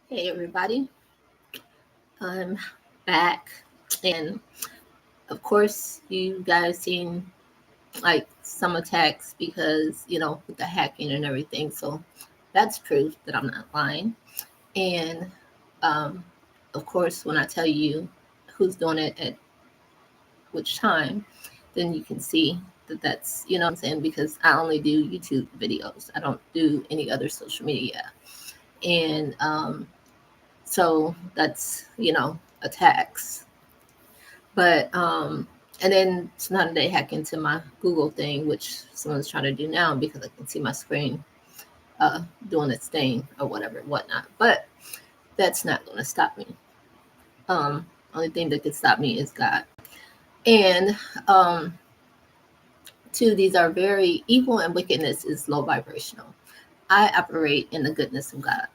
Hey everybody, I'm back, and of course you guys seen like some attacks because with the hacking and everything. So that's proof that I'm not lying. And um, of course, when I tell you who's doing it at which time, then you can see that that's what I'm saying, because I only do YouTube videos. I don't do any other social media, and so that's attacks. But and then sometimes they hack into my Google thing, which someone's trying to do now because I can see my screen doing its thing or whatever, whatnot. But that's not going to stop me. Only thing that could stop me is God. And two, these are very evil, and wickedness is low vibrational. I operate in the goodness of God,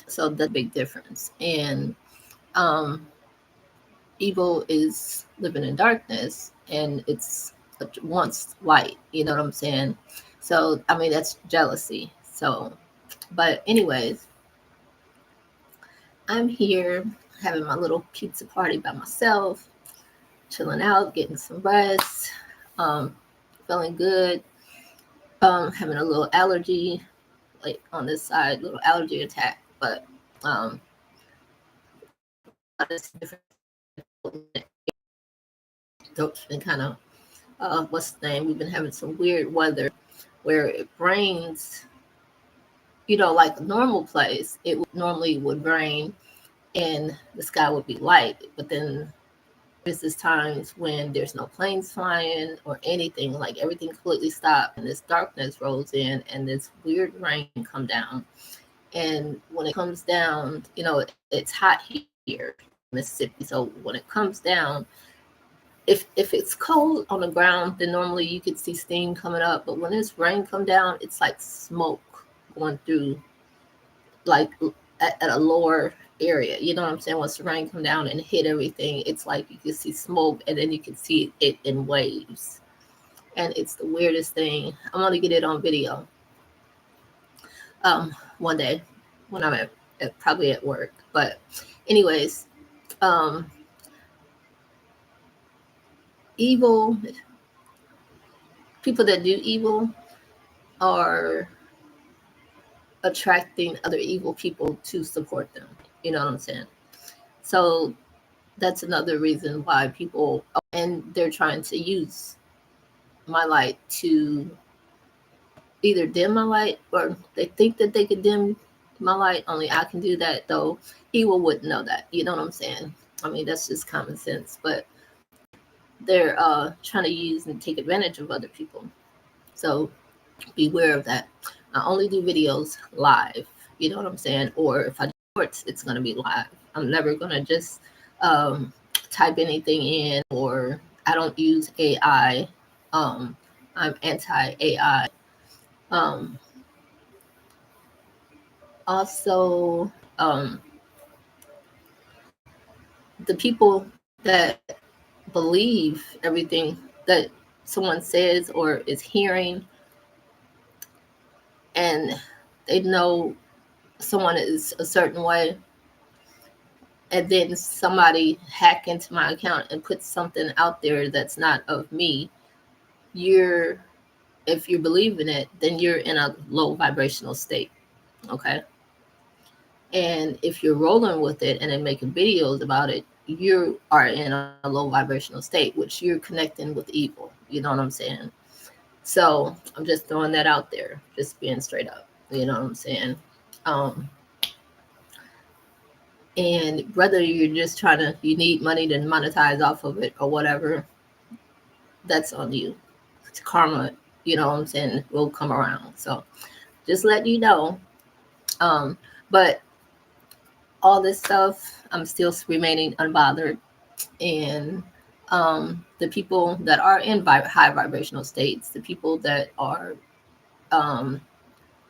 so that's a big difference. And um, evil is living in darkness, and it wants light. You know what I'm saying? So I mean that's jealousy. So, but anyways, I'm here having my little pizza party by myself, chilling out, getting some rest, um, feeling good. Having a little allergy, like on this side, little allergy attack, but different throat's been kind of what's the name? We've been having some weird weather where it rains. Like a normal place, it normally would rain and the sky would be light, but then there's this times when there's no planes flying or anything, like everything completely stopped and this darkness rolls in and this weird rain come down. And when it comes down, it's hot here in Mississippi. So when it comes down, if it's cold on the ground, then normally you could see steam coming up. But when this rain come down, it's like smoke going through, like at a lower area. You know what I'm saying? Once the rain come down and hit everything, it's like you can see smoke, and then you can see it in waves. And it's the weirdest thing. I'm gonna get it on video one day when I'm probably at work. But anyways, um, evil people that do evil are attracting other evil people to support them. You know what I'm saying? So that's another reason why people, and they're trying to use my light to either dim my light, or they think that they can dim my light. Only I can do that, though evil wouldn't know that. You know what I'm saying? I mean, that's just common sense. But they're trying to use and take advantage of other people. So beware of that. I only do videos live. You know what I'm saying? Or if I do shorts, it's going to be live. I'm never going to just um, type anything in, or I don't use AI. I'm anti AI. Um, Also, the people that believe everything that someone says or is hearing, and they know someone is a certain way, and then somebody hack into my account and put something out there that's not of me, you're if you believe in it, then you're in a low vibrational state. Okay. And if you're rolling with it and then making videos about it, you are in a low vibrational state, which you're connecting with evil. You know what I'm saying? So I'm just throwing that out there, just being straight up. You know what I'm saying? Um, and whether you're just you need money to monetize off of it or whatever, that's on you. It's karma, you know what I'm saying, will come around. So just let you know. But all this stuff, I'm still remaining unbothered. And the people that are in high vibrational states, the people that are um,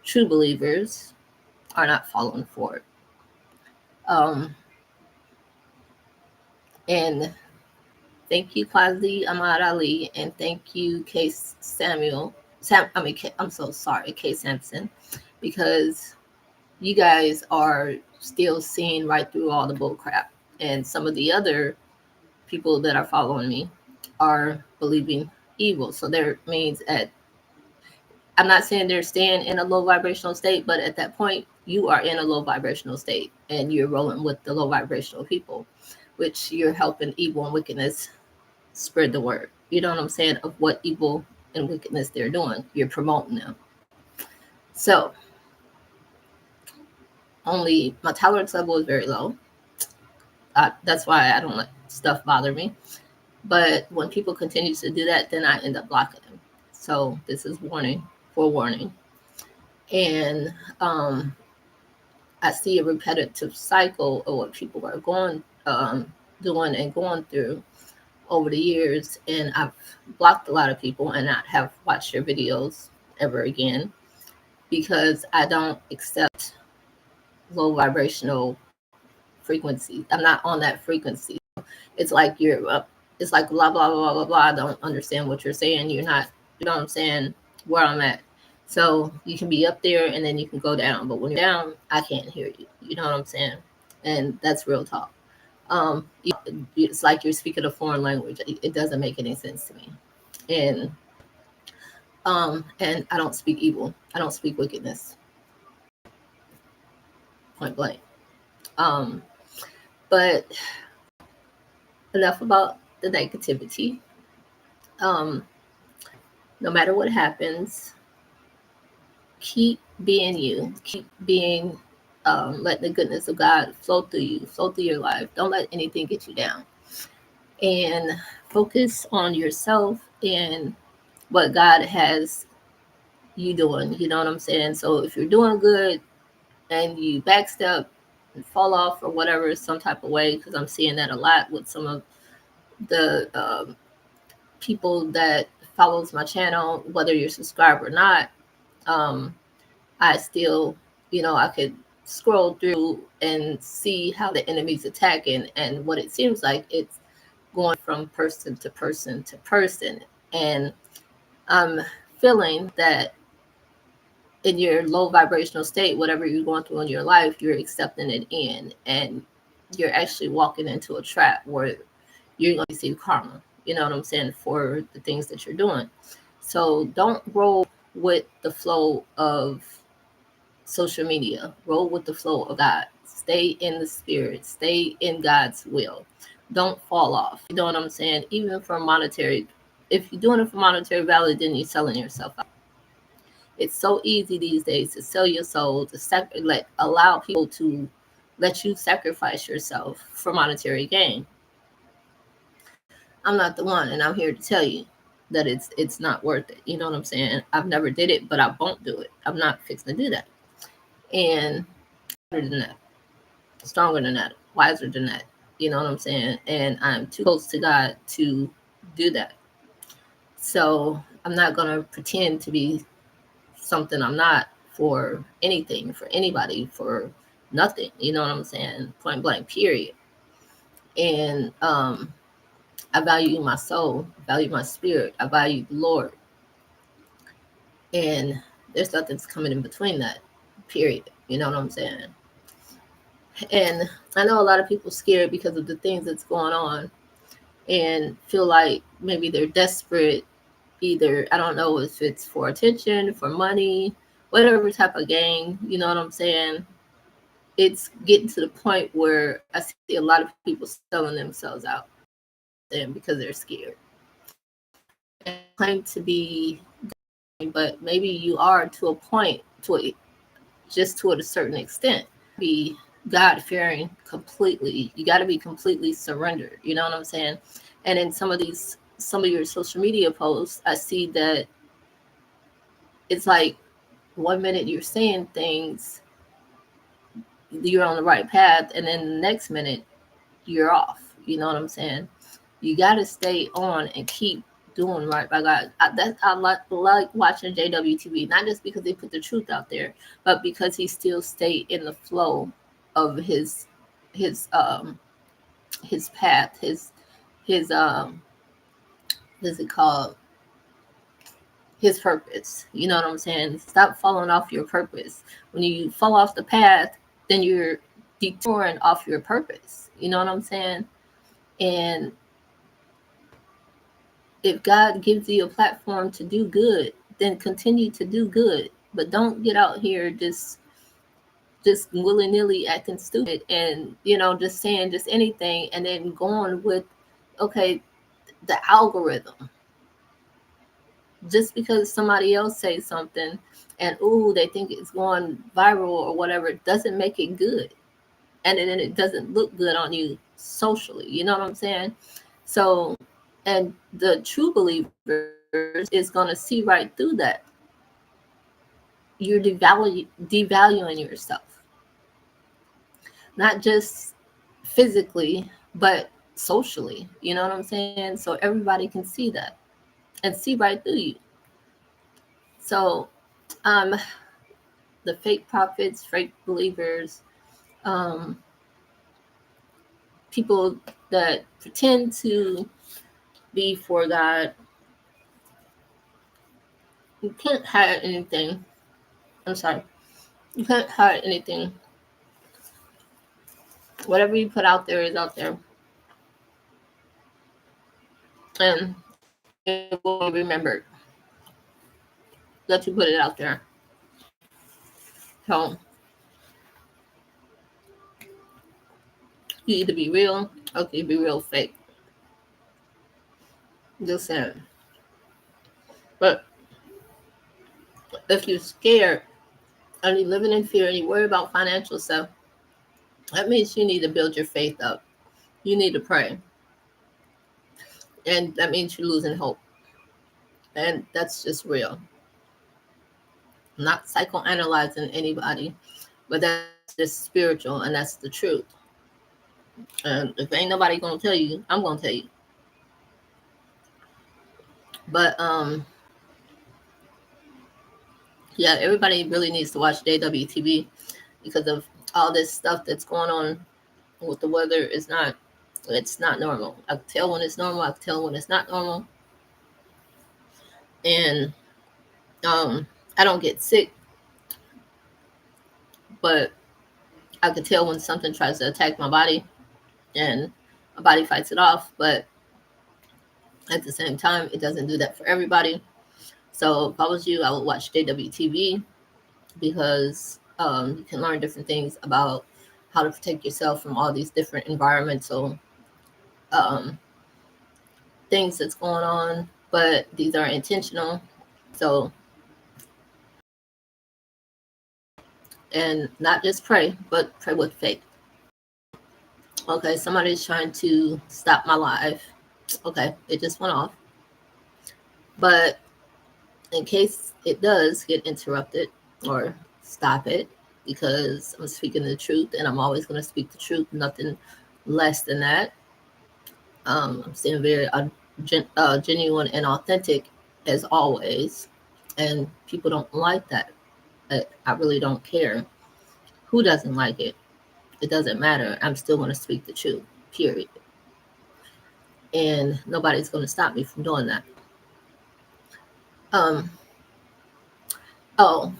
true believers, are not falling for it. Um, and thank you, Kwazi Ahmad Ali, and thank you, Case Samuel. I'm so sorry, Case Sampson, because you guys are still seeing right through all the bull crap. And some of the other people that are following me are believing evil. So there means at I'm not saying they're staying in a low vibrational state, but at that point, you are in a low vibrational state and you're rolling with the low vibrational people, which you're helping evil and wickedness spread the word. You know what I'm saying? Of what evil and wickedness they're doing. You're promoting them. So, only my tolerance level is very low. That's why I don't let stuff bother me. But when people continue to do that, then I end up blocking them. So, this is warning, forewarning. And I see a repetitive cycle of what people are doing and going through over the years, and I've blocked a lot of people and not have watched their videos ever again because I don't accept low vibrational frequency. I'm not on that frequency. It's like it's like blah blah blah blah blah. I don't understand what you're saying. You're not, you know what I'm saying, where I'm at. So you can be up there and then you can go down, but when you're down, I can't hear you. You know what I'm saying? And that's real talk. It's like you're speaking a foreign language. It doesn't make any sense to me. And and I don't speak evil. I don't speak wickedness. Point blank. Um, but enough about the negativity. Um, no matter what happens, keep being you. Keep being. Let the goodness of God flow through you, flow through your life. Don't let anything get you down. And focus on yourself and what God has you doing. You know what I'm saying? So if you're doing good and you backstep and fall off or whatever, some type of way, because I'm seeing that a lot with some of the people that follows my channel, whether you're subscribed or not. Um, I still, I could scroll through and see how the enemy's attacking, and what it seems like it's going from person to person to person. And I'm feeling that in your low vibrational state, whatever you're going through in your life, you're accepting it in, and you're actually walking into a trap where you're going to receive karma. You know what I'm saying, for the things that you're doing. So don't roll with the flow of social media. Roll with the flow of God. Stay in the spirit. Stay in God's will. Don't fall off. You know what I'm saying? Even for monetary, if you're doing it for monetary value, then you're selling yourself out. It's so easy these days to sell your soul, to allow people to let you sacrifice yourself for monetary gain. I'm not the one, and I'm here to tell you that it's not worth it. You know what I'm saying? I've never did it, but I won't do it. I'm not fixing to do that. And better than that, stronger than that, wiser than that. You know what I'm saying? And I'm too close to God to do that. So I'm not gonna pretend to be something I'm not for anything, for anybody, for nothing. You know what I'm saying? Point blank, period. And I value my soul, I value my spirit, I value the Lord. And there's nothing's coming in between that, period. You know what I'm saying? And I know a lot of people scared because of the things that's going on and feel like maybe they're desperate, either, I don't know if it's for attention, for money, whatever type of gain, you know what I'm saying? It's getting to the point where I see a lot of people selling themselves out and because they're scared. And claim to be, but maybe you are to a point, just to a certain extent. Be God fearing completely. You got to be completely surrendered. You know what I'm saying? And in some of your social media posts, I see that it's like 1 minute you're saying things, you're on the right path, and then the next minute you're off. You know what I'm saying? You got to stay on and keep doing right by God. I like watching JWTV, not just because they put the truth out there, but because he still stayed in the flow of his path, his what's it called? His purpose. You know what I'm saying? Stop falling off your purpose. When you fall off the path, then you're detouring off your purpose. You know what I'm saying? And if God gives you a platform to do good, then continue to do good. But don't get out here just willy-nilly acting stupid and just saying just anything and then going with okay, the algorithm. Just because somebody else says something and ooh, they think it's going viral or whatever, doesn't make it good. And then it doesn't look good on you socially. You know what I'm saying? So, and the true believers is going to see right through that. You're devaluing yourself, not just physically, but socially. You know what I'm saying? So everybody can see that and see right through you. So, um, the fake prophets, fake believers, um, people that pretend to be for God, you can't hide anything. I'm sorry. You can't hide anything. Whatever you put out there is out there. And it will be remembered that you put it out there. So you either be real or you be real fake. Just saying. But if you're scared and you're living in fear and you worry about financial stuff, that means you need to build your faith up. You need to pray. And that means you're losing hope. And that's just real. I'm not psychoanalyzing anybody, but that's just spiritual and that's the truth. And if ain't nobody gonna tell you, I'm gonna tell you. But yeah, everybody really needs to watch JWTV because of all this stuff that's going on with the weather. It's not normal. I can tell when it's normal, I can tell when it's not normal. And I don't get sick, but I can tell when something tries to attack my body and my body fights it off. But at the same time, it doesn't do that for everybody. So if I was you, I would watch JWTV because you can learn different things about how to protect yourself from all these different environmental um, things that's going on, but these are intentional. So, and not just pray, but pray with faith. Okay, somebody's trying to stop my life. Okay, it just went off. But in case it does get interrupted or stop it, because I'm speaking the truth and I'm always going to speak the truth, nothing less than that. I'm staying very genuine and authentic as always. And people don't like that. I really don't care who doesn't like it. It doesn't matter. I'm still going to speak the truth, period. And nobody's going to stop me from doing that. Um, oh,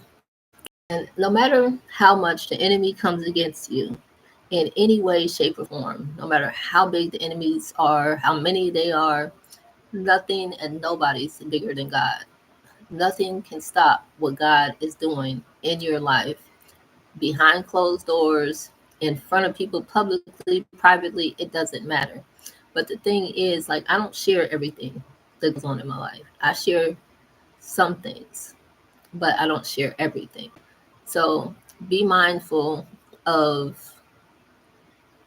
and no matter how much the enemy comes against you in any way, shape, or form, no matter how big the enemies are, how many they are, nothing and nobody's bigger than God. Nothing can stop what God is doing in your life behind closed doors, in front of people, publicly, privately, it doesn't matter. But the thing is, like, I don't share everything that goes on in my life. I share some things, but I don't share everything. So be mindful of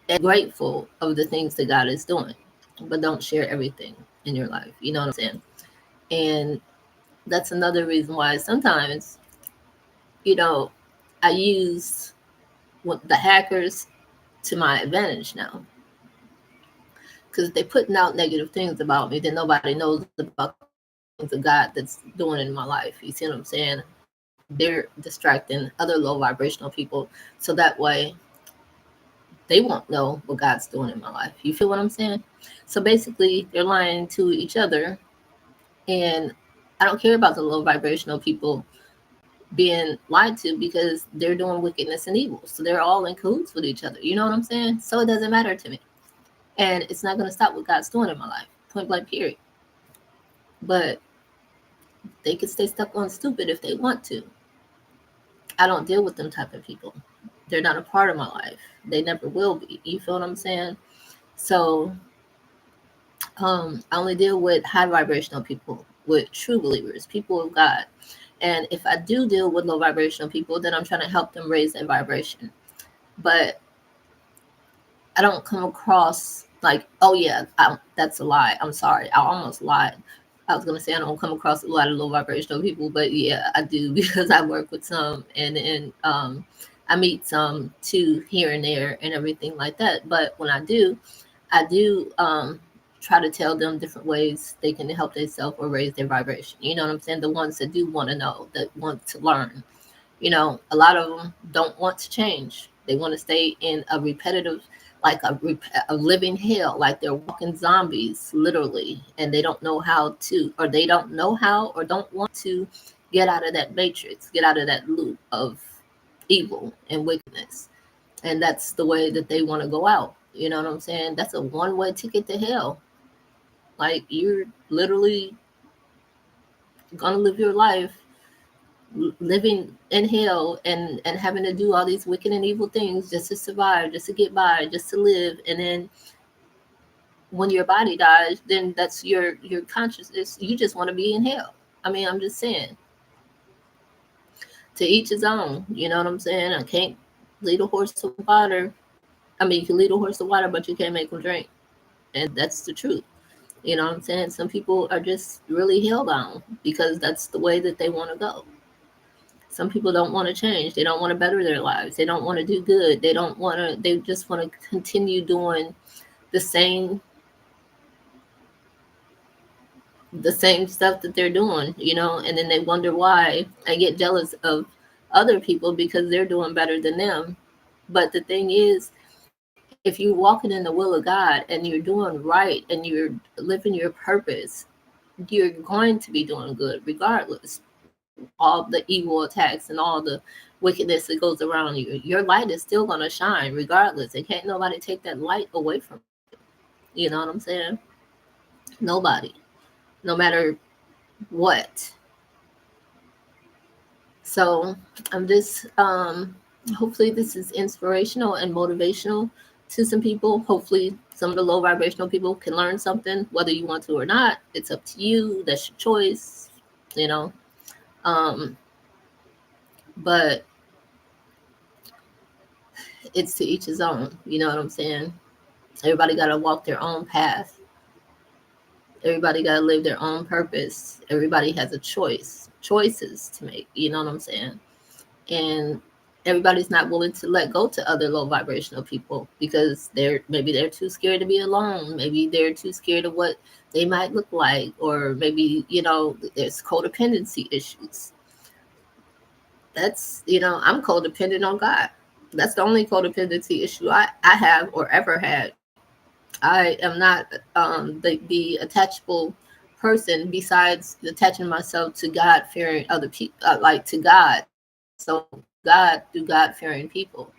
and grateful of the things that God is doing, but don't share everything in your life. You know what I'm saying? And that's another reason why sometimes, you know, I use the hackers to my advantage now. Because they're putting out negative things about me that nobody knows about the things of God that's doing in my life. You see what I'm saying? They're distracting other low vibrational people so that way they won't know what God's doing in my life. You feel what I'm saying? So basically, they're lying to each other. And I don't care about the low vibrational people being lied to because they're doing wickedness and evil. So they're all in cahoots with each other. You know what I'm saying? So it doesn't matter to me. And it's not going to stop what God's doing in my life. Point blank, period. But they can stay stuck on stupid if they want to. I don't deal with them type of people. They're not a part of my life. They never will be. You feel what I'm saying? So I only deal with high vibrational people, with true believers, people of God. And if I do deal with low vibrational people, then I'm trying to help them raise their vibration. But I don't come across like, oh yeah, that's a lie. I'm sorry, I almost lied. I was gonna say I don't come across a lot of low vibrational people, but yeah, I do because I work with some, and I meet some too here and there and everything like that. But when I do try to tell them different ways they can help themselves or raise their vibration. You know what I'm saying? The ones that do want to know, that want to learn. A lot of them don't want to change. They want to stay in a repetitive, like a living hell, like they're walking zombies, literally, and they don't know how to, or they don't know how, or don't want to get out of that matrix, get out of that loop of evil and wickedness. And that's the way that they want to go out. You know what I'm saying? That's a one-way ticket to hell. Like you're literally gonna live your life living in hell and having to do all these wicked and evil things just to survive, just to get by, just to live. And then when your body dies, then that's your consciousness. You just want to be in hell. I mean, I'm just saying, to each his own. You know what I'm saying? I can't lead a horse to water. I mean, you can lead a horse to water, but you can't make him drink. And that's the truth. You know what I'm saying? Some people are just really hellbound because that's the way that they want to go. Some people don't want to change. They don't want to better their lives. They don't want to do good. They don't want to, they just want to continue doing the same the same stuff that they're doing, and then they wonder why I get jealous of other people because they're doing better than them. But the thing is, if you're walking in the will of God and you're doing right and you're living your purpose, you're going to be doing good regardless. All the evil attacks and all the wickedness that goes around you, your light is still going to shine regardless. And can't nobody take that light away from you. You know what I'm saying? Nobody. No matter what. So I'm just hopefully this is inspirational and motivational to some people. Hopefully some of the low vibrational people can learn something, whether you want to or not. It's up to you. That's your choice, you know. Um, but it's to each his own. You know what I'm saying? Everybody got to walk their own path. Everybody got to live their own purpose. Everybody has a choices to make. You know what I'm saying? And everybody's not willing to let go to other low vibrational people because they're too scared to be alone. Maybe they're too scared of what they might look like, or maybe there's codependency issues. That's I'm codependent on God. That's the only codependency issue I have or ever had. I am not the attachable person besides attaching myself to God fearing other people, like to God. So God through God fearing people.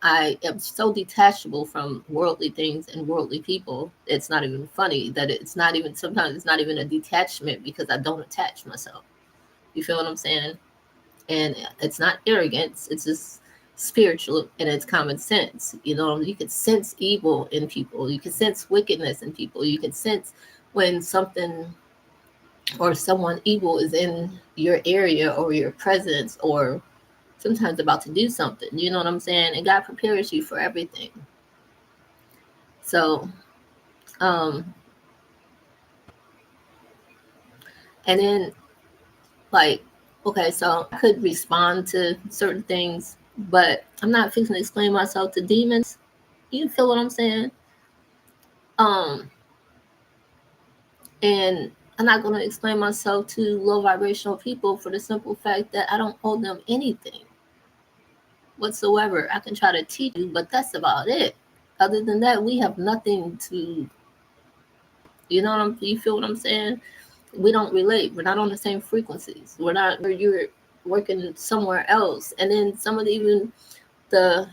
I am so detachable from worldly things and worldly people. It's not even funny that it's not even, sometimes it's not even a detachment because I don't attach myself. You feel what I'm saying? And it's not arrogance, it's just spiritual and it's common sense. You can sense evil in people, you can sense wickedness in people, you can sense when something or someone evil is in your area or your presence, or sometimes about to do something. You know what I'm saying? And God prepares you for everything. So um and then, like, okay, so I could respond to certain things, but I'm not fixing to explain myself to demons. You feel what I'm saying? Um, and I'm not going to explain myself to low vibrational people for the simple fact that I don't owe them anything whatsoever. I can try to teach you, but that's about it. Other than that, we have nothing to, you feel what I'm saying? We don't relate. We're not on the same frequencies. We're not, you're working somewhere else. And then some of even the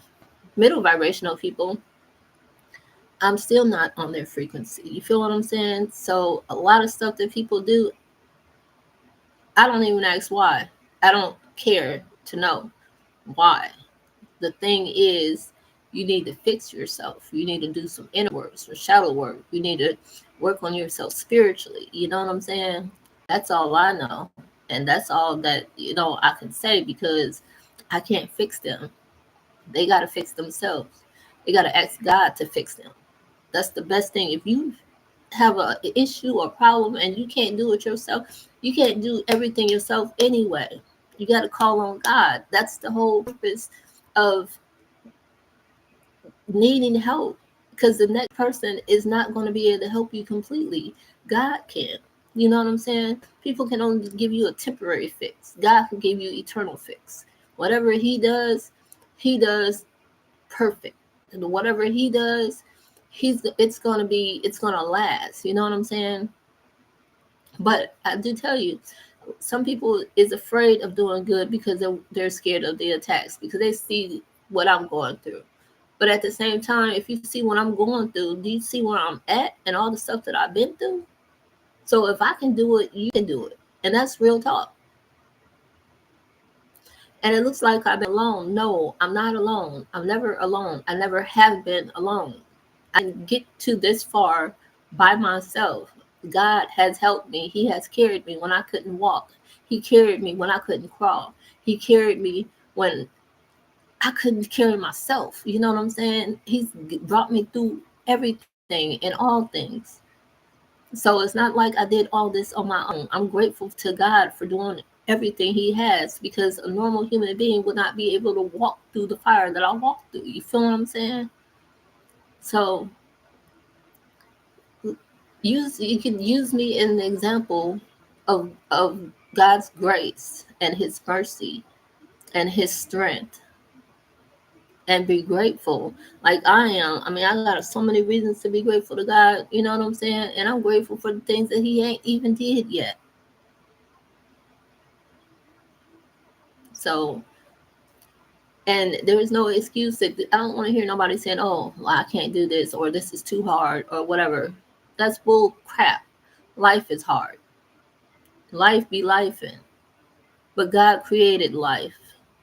middle vibrational people, I'm still not on their frequency. You feel what I'm saying? So a lot of stuff that people do, I don't even ask why. I don't care to know why. The thing is, you need to fix yourself. You need to do some inner work, some shadow work. You need to work on yourself spiritually. You know what I'm saying? That's all I know. And that's all that, I can say, because I can't fix them. They got to fix themselves. They got to ask God to fix them. That's the best thing. If you have an issue or problem and you can't do it yourself, you can't do everything yourself anyway. You got to call on God. That's the whole purpose of needing help, because the next person is not going to be able to help you completely. God can. You know what I'm saying? People can only give you a temporary fix. God can give you eternal fix. Whatever he does perfect. And whatever he does, it's gonna last. You know what I'm saying? But I do tell you, some people is afraid of doing good because they're scared of the attacks, because they see what I'm going through. But at the same time, if you see what I'm going through, do you see where I'm at and all the stuff that I've been through? So if I can do it, you can do it. And that's real talk. And it looks like I've been alone. No, I'm not alone. I'm never alone. I never have been alone. I didn't get to this far by myself. God has helped me. He has carried me when I couldn't walk. He carried me when I couldn't crawl. He carried me when I couldn't carry myself. You know what I'm saying? He's brought me through everything and all things. So it's not like I did all this on my own. I'm grateful to God for doing everything He has, because a normal human being would not be able to walk through the fire that I walked through. You feel what I'm saying? So you can use me as an example of God's grace and His mercy and His strength, and be grateful like I am. I mean, I got so many reasons to be grateful to God, you know what I'm saying? And I'm grateful for the things that He ain't even did yet. So, and there is no excuse that I don't want to hear nobody saying, oh, well, I can't do this, or this is too hard, or whatever. That's bull crap. Life is hard. Life be lifing. But God created life.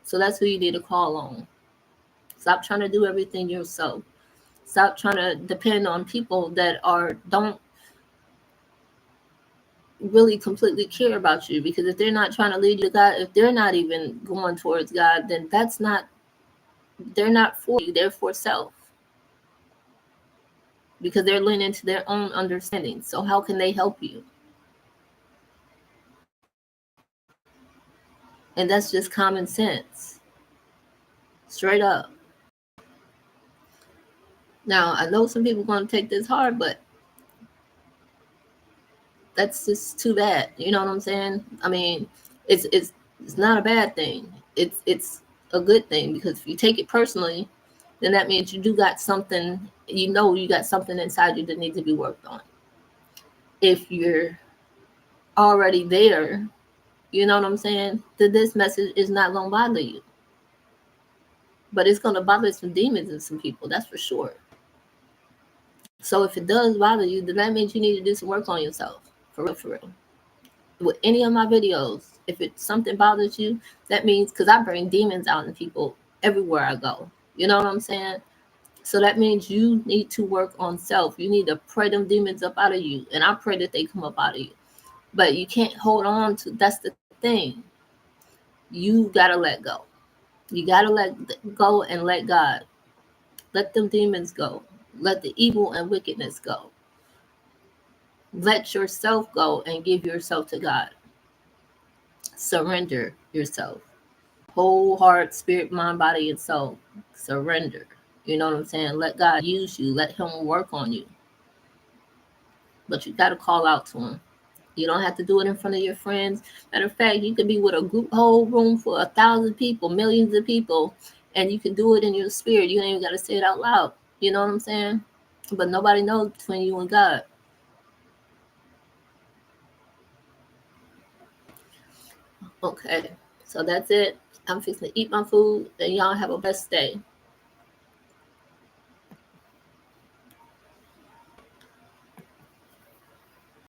So that's who you need to call on. Stop trying to do everything yourself. Stop trying to depend on people that don't really completely care about you, because if they're not trying to lead you to God, if they're not even going towards God, then they're not for you, they're for self, because they're leaning to their own understanding. So how can they help you? And that's just common sense, straight up. Now I know some people are going to take this hard, but that's just too bad. You know what I'm saying? I mean, it's not a bad thing. It's a good thing, because if you take it personally, then that means you do got something. You got something inside you that needs to be worked on. If you're already there, you know what I'm saying, then this message is not gonna bother you. But it's gonna bother some demons and some people, that's for sure. So if it does bother you, then that means you need to do some work on yourself. For real, for real. With any of my videos, if it's something bothers you, that means, because I bring demons out in people everywhere I go. You know what I'm saying? So that means you need to work on self. You need to pray them demons up out of you. And I pray that they come up out of you. But you can't hold on to, that's the thing. You gotta let go. You gotta let go and let God. Let them demons go. Let the evil and wickedness go. Let yourself go and give yourself to God. Surrender yourself. Whole heart, spirit, mind, body, and soul. Surrender. You know what I'm saying? Let God use you. Let Him work on you. But you got to call out to Him. You don't have to do it in front of your friends. Matter of fact, you could be with a group, whole room for 1,000 people, millions of people, and you can do it in your spirit. You ain't even got to say it out loud. You know what I'm saying? But nobody knows between you and God. Okay. So that's it. I'm fixing to eat my food, and y'all have a blessed day.